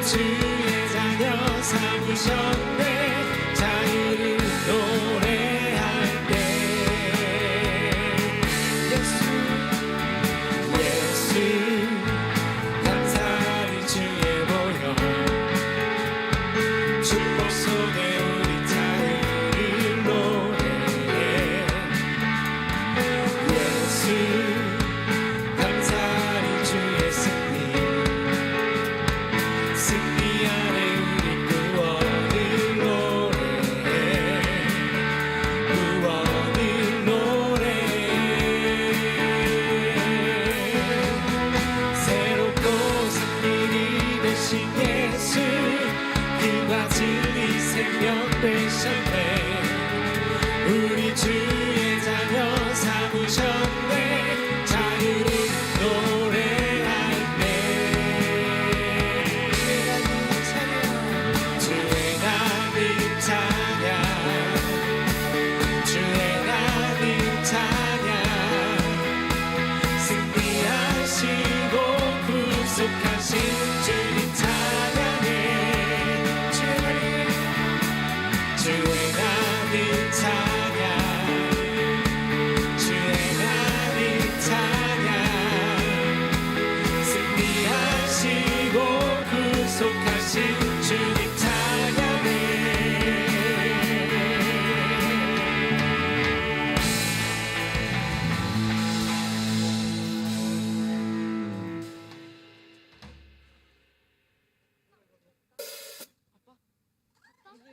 주의 자녀 삼으셨네 자유를 노래할 때 예수 감사리 주의 보혈 축복 속에 우리 자유를 노래해 예수 감사리 주의 승리 안에 우리 구원을 노래해 구원을 노래해 새롭고 생명이 되신 예수 그가 진리 생명 되셨네 우리 주